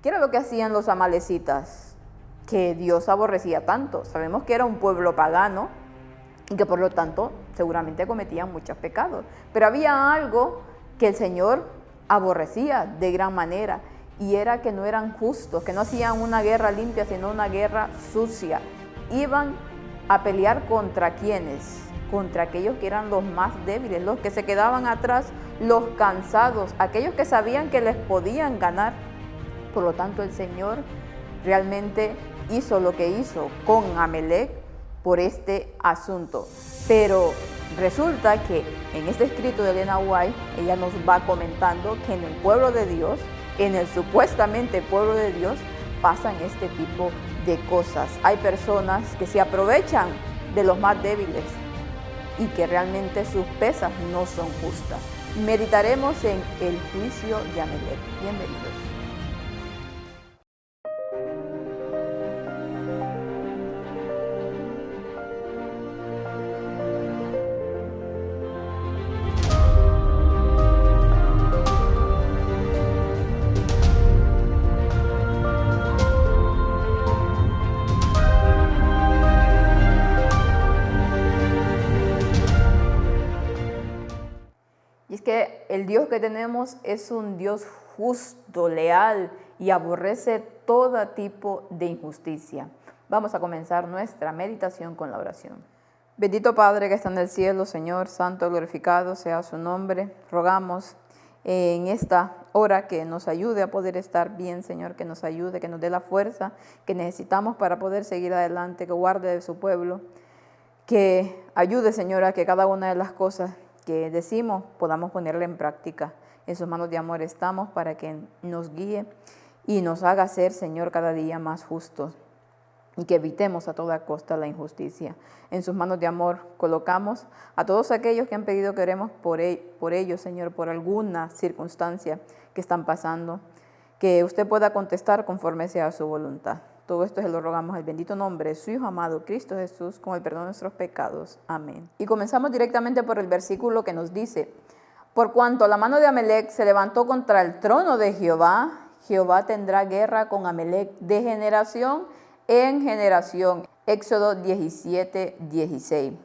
¿Qué era lo que hacían los amalecitas? Que Dios aborrecía tanto. Sabemos que era un pueblo pagano y que por lo tanto seguramente cometían muchos pecados. Pero había algo que el Señor aborrecía de gran manera, y era que no eran justos, que no hacían una guerra limpia, sino una guerra sucia. Iban a pelear contra quienes, contra aquellos que eran los más débiles, los que se quedaban atrás, los cansados, aquellos que sabían que les podían ganar. Por lo tanto, el Señor realmente hizo lo que hizo con Amalec por este asunto. Pero resulta que en este escrito de Elena White, ella nos va comentando que en el pueblo de Dios, en el supuestamente pueblo de Dios, pasan este tipo de cosas. Hay personas que se aprovechan de los más débiles y que realmente sus pesas no son justas. Meditaremos en el juicio de Amalec. Bienvenidos. Y es que el Dios que tenemos es un Dios justo, leal, y aborrece todo tipo de injusticia. Vamos a comenzar nuestra meditación con la oración. Bendito Padre que está en el cielo, Señor, santo, glorificado sea su nombre. Rogamos en esta hora que nos ayude a poder estar bien, Señor, que nos ayude, que nos dé la fuerza que necesitamos para poder seguir adelante, que guarde de su pueblo, que ayude, Señor, a que cada una de las cosas que decimos podamos ponerla en práctica. En sus manos de amor estamos para que nos guíe y nos haga ser, Señor, cada día más justos, y que evitemos a toda costa la injusticia. En sus manos de amor colocamos a todos aquellos que han pedido que oremos por ellos, Señor, por alguna circunstancia que están pasando, que usted pueda contestar conforme sea su voluntad. Todo esto se lo rogamos en el bendito nombre de su Hijo amado, Cristo Jesús, con el perdón de nuestros pecados. Amén. Y comenzamos directamente por el versículo que nos dice: por cuanto la mano de Amalec se levantó contra el trono de Jehová, Jehová tendrá guerra con Amalec de generación en generación. Éxodo 17:16.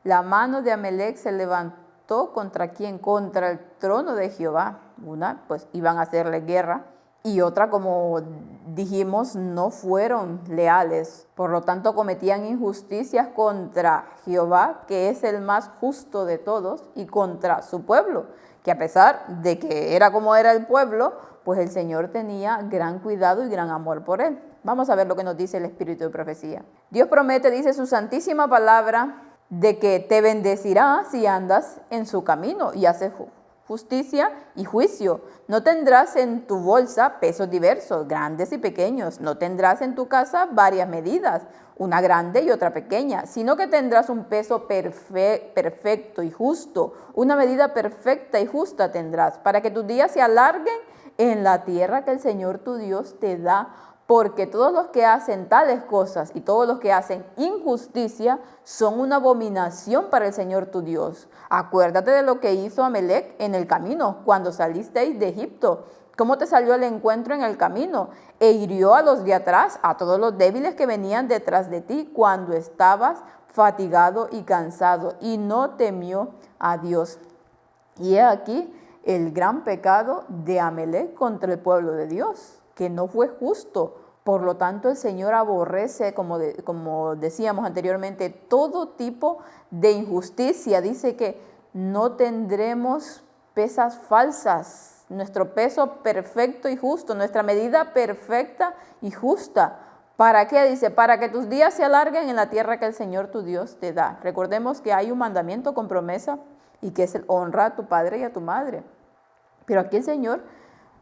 La mano de Amalec se levantó ¿contra quién? Contra el trono de Jehová. Una, pues iban a hacerle guerra, y otra, como dijimos, no fueron leales. Por lo tanto, cometían injusticias contra Jehová, que es el más justo de todos, y contra su pueblo, que a pesar de que era como era el pueblo, pues el Señor tenía gran cuidado y gran amor por él. Vamos a ver lo que nos dice el Espíritu de Profecía. Dios promete, dice su santísima palabra, de que te bendecirá si andas en su camino y haces justicia y juicio. No tendrás en tu bolsa pesos diversos, grandes y pequeños. No tendrás en tu casa varias medidas, una grande y otra pequeña, sino que tendrás un peso perfecto y justo. Una medida perfecta y justa tendrás, para que tus días se alarguen en la tierra que el Señor tu Dios te da. Porque todos los que hacen tales cosas y todos los que hacen injusticia son una abominación para el Señor tu Dios. Acuérdate de lo que hizo Amalec en el camino cuando salisteis de Egipto, cómo te salió al encuentro en el camino e hirió a los de atrás, a todos los débiles que venían detrás de ti cuando estabas fatigado y cansado, y no temió a Dios. Y he aquí el gran pecado de Amalec contra el pueblo de Dios, que no fue justo. Por lo tanto, el Señor aborrece, como decíamos anteriormente, todo tipo de injusticia. Dice que no tendremos pesas falsas, nuestro peso perfecto y justo, nuestra medida perfecta y justa. ¿Para qué? Dice, para que tus días se alarguen en la tierra que el Señor tu Dios te da. Recordemos que hay un mandamiento con promesa, y que es el honra a tu padre y a tu madre. Pero aquí el Señor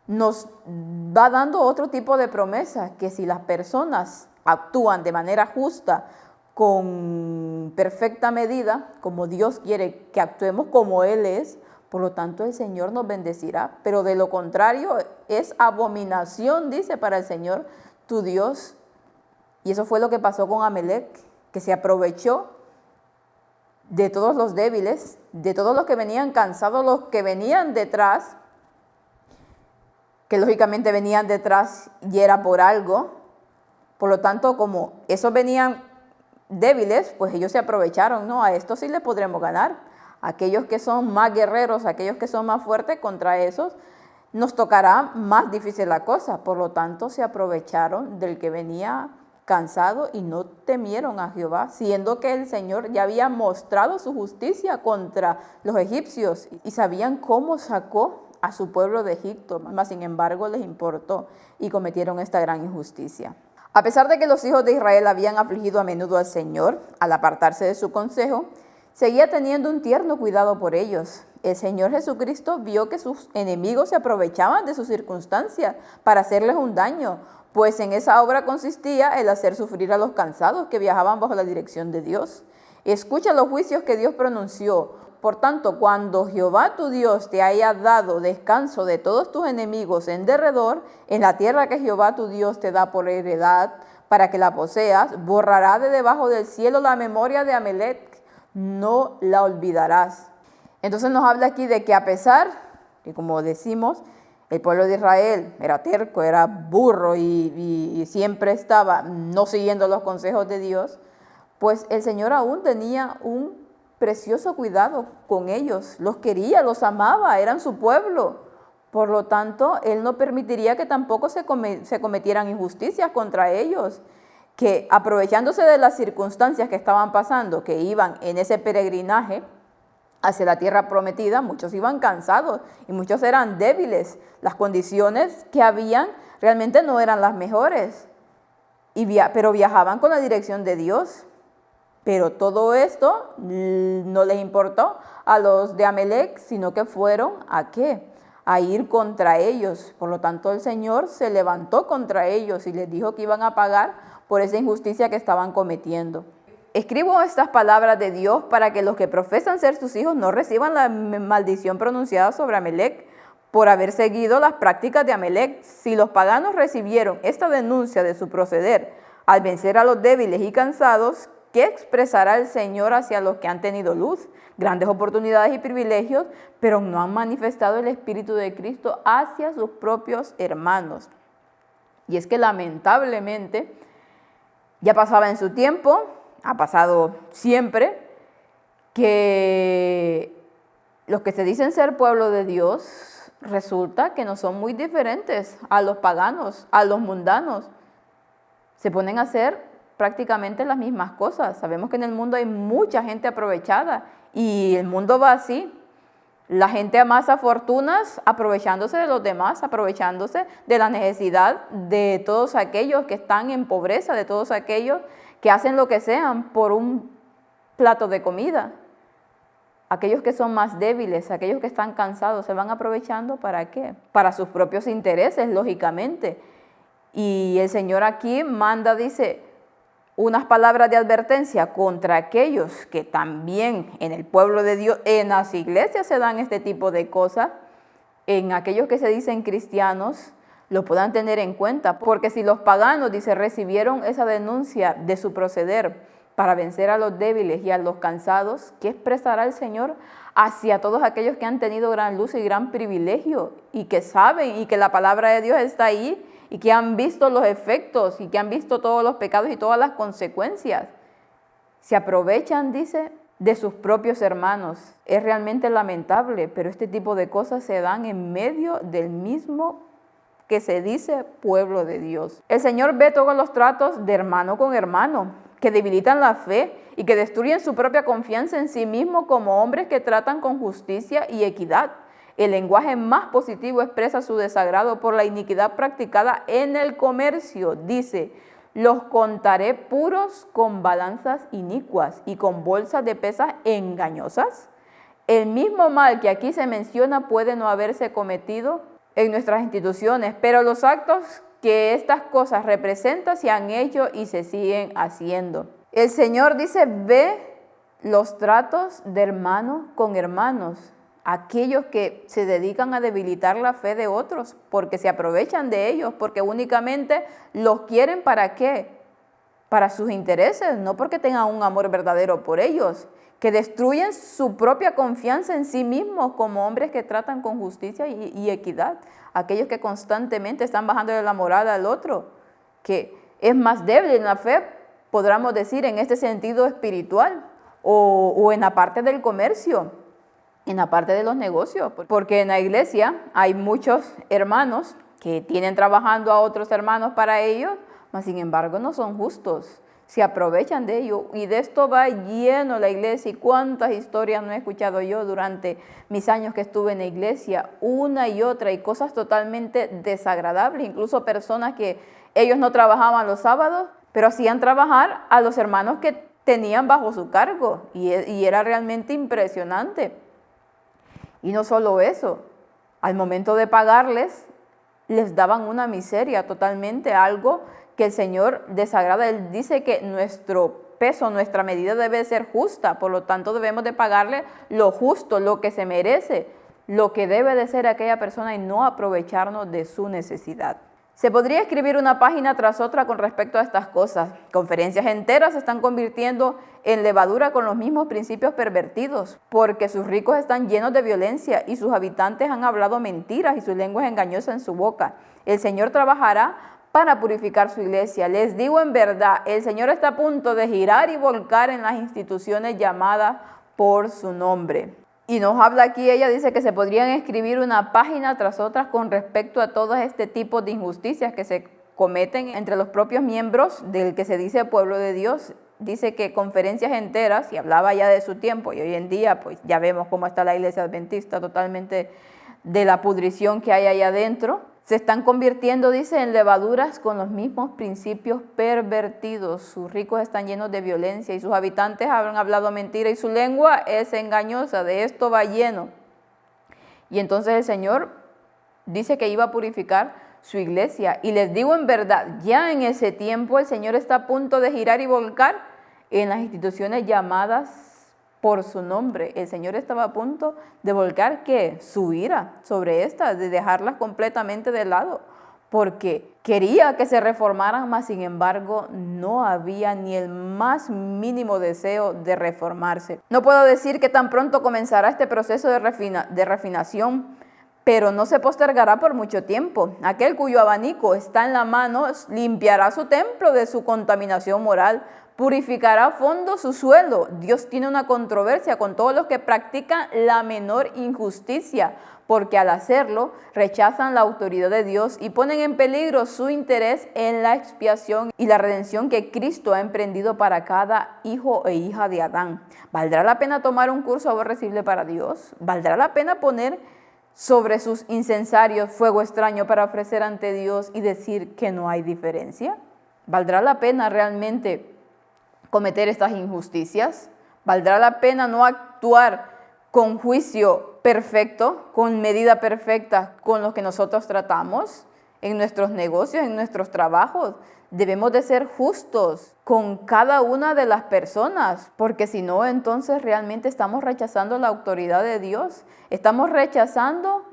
nos va dando otro tipo de promesa, que si las personas actúan de manera justa, con perfecta medida, como Dios quiere que actuemos, como Él es, por lo tanto el Señor nos bendecirá. Pero de lo contrario es abominación, dice, para el Señor tu Dios. Y eso fue lo que pasó con Amalec, que se aprovechó de todos los débiles, de todos los que venían cansados, los que venían detrás, que lógicamente venían detrás y era por algo. Por lo tanto, como esos venían débiles, pues ellos se aprovecharon, ¿no? A estos sí les podremos ganar. Aquellos que son más guerreros, aquellos que son más fuertes, contra esos nos tocará más difícil la cosa. Por lo tanto, se aprovecharon del que venía cansado y no temieron a Jehová, siendo que el Señor ya había mostrado su justicia contra los egipcios y sabían cómo sacó a su pueblo de Egipto, mas sin embargo les importó y cometieron esta gran injusticia. A pesar de que los hijos de Israel habían afligido a menudo al Señor al apartarse de su consejo, seguía teniendo un tierno cuidado por ellos. El Señor Jesucristo vio que sus enemigos se aprovechaban de sus circunstancias para hacerles un daño, pues en esa obra consistía el hacer sufrir a los cansados que viajaban bajo la dirección de Dios. Escucha los juicios que Dios pronunció. Por tanto, cuando Jehová tu Dios te haya dado descanso de todos tus enemigos en derredor, en la tierra que Jehová tu Dios te da por heredad, para que la poseas, borrará de debajo del cielo la memoria de Amalec, no la olvidarás. Entonces nos habla aquí de que a pesar, que como decimos, el pueblo de Israel era terco, era burro y siempre estaba no siguiendo los consejos de Dios, pues el Señor aún tenía un precioso cuidado con ellos. Los quería, los amaba, eran su pueblo. Por lo tanto, Él no permitiría que tampoco se cometieran injusticias contra ellos, que aprovechándose de las circunstancias que estaban pasando, que iban en ese peregrinaje hacia la tierra prometida, muchos iban cansados y muchos eran débiles. Las condiciones que habían realmente no eran las mejores, pero viajaban con la dirección de Dios. Pero todo esto no les importó a los de Amalec, sino que fueron ¿a qué? A ir contra ellos. Por lo tanto, el Señor se levantó contra ellos y les dijo que iban a pagar por esa injusticia que estaban cometiendo. Escribo estas palabras de Dios para que los que profesan ser sus hijos no reciban la maldición pronunciada sobre Amalec por haber seguido las prácticas de Amalec. Si los paganos recibieron esta denuncia de su proceder al vencer a los débiles y cansados, ¿qué expresará el Señor hacia los que han tenido luz, grandes oportunidades y privilegios, pero no han manifestado el Espíritu de Cristo hacia sus propios hermanos? Y es que lamentablemente ya pasaba en su tiempo, ha pasado siempre, que los que se dicen ser pueblo de Dios resulta que no son muy diferentes a los paganos, a los mundanos. Se ponen a hacer prácticamente las mismas cosas. Sabemos que en el mundo hay mucha gente aprovechada y el mundo va así. La gente amasa fortunas aprovechándose de los demás, aprovechándose de la necesidad de todos aquellos que están en pobreza, de todos aquellos que hacen lo que sean por un plato de comida. Aquellos que son más débiles, aquellos que están cansados, se van aprovechando ¿para qué? Para sus propios intereses, lógicamente. Y el Señor aquí manda, dice, unas palabras de advertencia contra aquellos que también en el pueblo de Dios, en las iglesias se dan este tipo de cosas, en aquellos que se dicen cristianos, lo puedan tener en cuenta, porque si los paganos, dice, recibieron esa denuncia de su proceder para vencer a los débiles y a los cansados, ¿qué expresará el Señor hacia todos aquellos que han tenido gran luz y gran privilegio y que saben y que la palabra de Dios está ahí y que han visto los efectos y que han visto todos los pecados y todas las consecuencias? Se aprovechan, dice, de sus propios hermanos. Es realmente lamentable, pero este tipo de cosas se dan en medio del mismo que se dice pueblo de Dios. El Señor ve todos los tratos de hermano con hermano, que debilitan la fe y que destruyen su propia confianza en sí mismo como hombres que tratan con justicia y equidad. El lenguaje más positivo expresa su desagrado por la iniquidad practicada en el comercio. Dice, los contaré puros con balanzas inicuas y con bolsas de pesas engañosas. El mismo mal que aquí se menciona puede no haberse cometido en nuestras instituciones, pero los actos que estas cosas representan se han hecho y se siguen haciendo. El Señor dice, ve los tratos de hermanos con hermanos, aquellos que se dedican a debilitar la fe de otros, porque se aprovechan de ellos, porque únicamente los quieren ¿para qué? para sus intereses, no porque tengan un amor verdadero por ellos, que destruyen su propia confianza en sí mismos como hombres que tratan con justicia y equidad, aquellos que constantemente están bajando de la moral al otro, que es más débil en la fe, podríamos decir, en este sentido espiritual, o en la parte del comercio, en la parte de los negocios, porque en la iglesia hay muchos hermanos que tienen trabajando a otros hermanos para ellos, mas sin embargo no son justos, se aprovechan de ello, y de esto va lleno la iglesia. Y cuántas historias no he escuchado yo durante mis años que estuve en la iglesia, una y otra, y cosas totalmente desagradables, incluso personas que ellos no trabajaban los sábados, pero hacían trabajar a los hermanos que tenían bajo su cargo, y era realmente impresionante. Y no solo eso, al momento de pagarles, les daban una miseria totalmente, algo que el Señor desagrada. Él dice que nuestro peso, nuestra medida debe ser justa, por lo tanto debemos de pagarle lo justo, lo que se merece, lo que debe de ser aquella persona, y no aprovecharnos de su necesidad. Se podría escribir una página tras otra con respecto a estas cosas. Conferencias enteras se están convirtiendo en levadura con los mismos principios pervertidos, porque sus ricos están llenos de violencia y sus habitantes han hablado mentiras y su lengua es engañosa en su boca. El Señor trabajará para purificar su iglesia. Les digo en verdad, el Señor está a punto de girar y volcar en las instituciones llamadas por su nombre. Y nos habla aquí, ella dice que se podrían escribir una página tras otra con respecto a todo este tipo de injusticias que se cometen entre los propios miembros del que se dice pueblo de Dios. Dice que conferencias enteras, y hablaba ya de su tiempo, y hoy en día pues ya vemos cómo está la iglesia adventista, totalmente de la pudrición que hay allá adentro. Se están convirtiendo, dice, en levaduras con los mismos principios pervertidos. Sus ricos están llenos de violencia y sus habitantes han hablado mentira y su lengua es engañosa. De esto va lleno. Y entonces el Señor dice que iba a purificar su iglesia. Y les digo en verdad, ya en ese tiempo el Señor está a punto de girar y volcar en las instituciones llamadas por su nombre. El Señor estaba a punto de volcar, ¿qué? Su ira sobre estas, de dejarlas completamente de lado, porque quería que se reformaran, mas sin embargo no había ni el más mínimo deseo de reformarse. No puedo decir que tan pronto comenzará este proceso de refinación, pero no se postergará por mucho tiempo. Aquel cuyo abanico está en la mano limpiará su templo de su contaminación moral, purificará a fondo su suelo. Dios tiene una controversia con todos los que practican la menor injusticia, porque al hacerlo rechazan la autoridad de Dios y ponen en peligro su interés en la expiación y la redención que Cristo ha emprendido para cada hijo e hija de Adán. ¿Valdrá la pena tomar un curso aborrecible para Dios? ¿Valdrá la pena poner sobre sus incensarios fuego extraño para ofrecer ante Dios y decir que no hay diferencia? ¿Valdrá la pena realmente cometer estas injusticias? ¿Valdrá la pena no actuar con juicio perfecto, con medida perfecta con los que nosotros tratamos en nuestros negocios, en nuestros trabajos? Debemos de ser justos con cada una de las personas, porque si no, entonces realmente estamos rechazando la autoridad de Dios. Estamos rechazando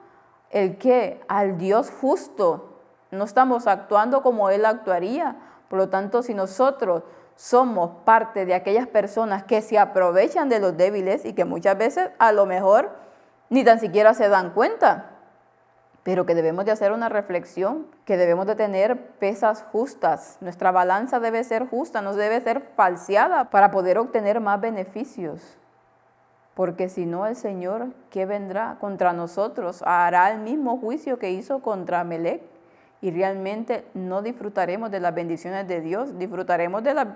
el qué, al Dios justo. No estamos actuando como Él actuaría. Por lo tanto, si nosotros somos parte de aquellas personas que se aprovechan de los débiles y que muchas veces a lo mejor ni tan siquiera se dan cuenta, pero que debemos de hacer una reflexión, que debemos de tener pesas justas. Nuestra balanza debe ser justa, no debe ser falseada para poder obtener más beneficios. Porque si no, el Señor, ¿qué vendrá contra nosotros? Hará el mismo juicio que hizo contra Amalec. Y realmente no disfrutaremos de las bendiciones de Dios, disfrutaremos de las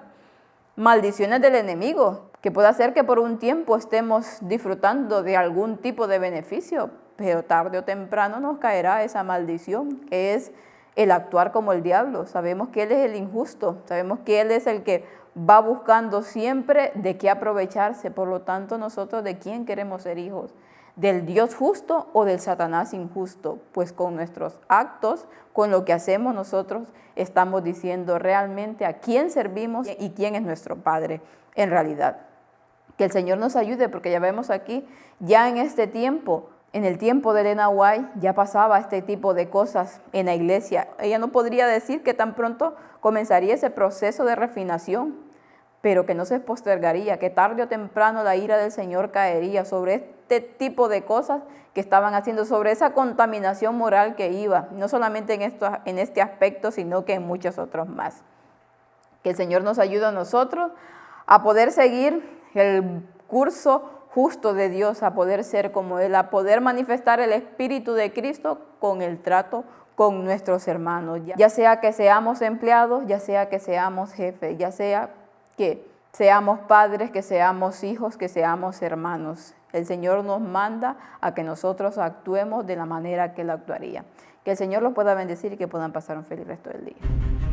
maldiciones del enemigo, que puede hacer que por un tiempo estemos disfrutando de algún tipo de beneficio, pero tarde o temprano nos caerá esa maldición, que es el actuar como el diablo. Sabemos que Él es el injusto, sabemos que Él es el que va buscando siempre de qué aprovecharse. Por lo tanto, nosotros, ¿de quién queremos ser hijos? ¿Del Dios justo o del Satanás injusto? Pues con nuestros actos, con lo que hacemos nosotros, estamos diciendo realmente a quién servimos y quién es nuestro Padre en realidad. Que el Señor nos ayude, porque ya vemos aquí, ya en este tiempo, En el tiempo de Elena White ya pasaba este tipo de cosas en la iglesia. Ella no podría decir que tan pronto comenzaría ese proceso de refinación, pero que no se postergaría, que tarde o temprano la ira del Señor caería sobre este tipo de cosas que estaban haciendo, sobre esa contaminación moral que iba, no solamente en este aspecto, sino que en muchos otros más. Que el Señor nos ayude a nosotros a poder seguir el curso justo de Dios, a poder ser como Él, a poder manifestar el Espíritu de Cristo con el trato con nuestros hermanos, ya sea que seamos empleados, ya sea que seamos jefes, ya sea que seamos padres, que seamos hijos, que seamos hermanos. El Señor nos manda a que nosotros actuemos de la manera que Él actuaría. Que el Señor los pueda bendecir y que puedan pasar un feliz resto del día.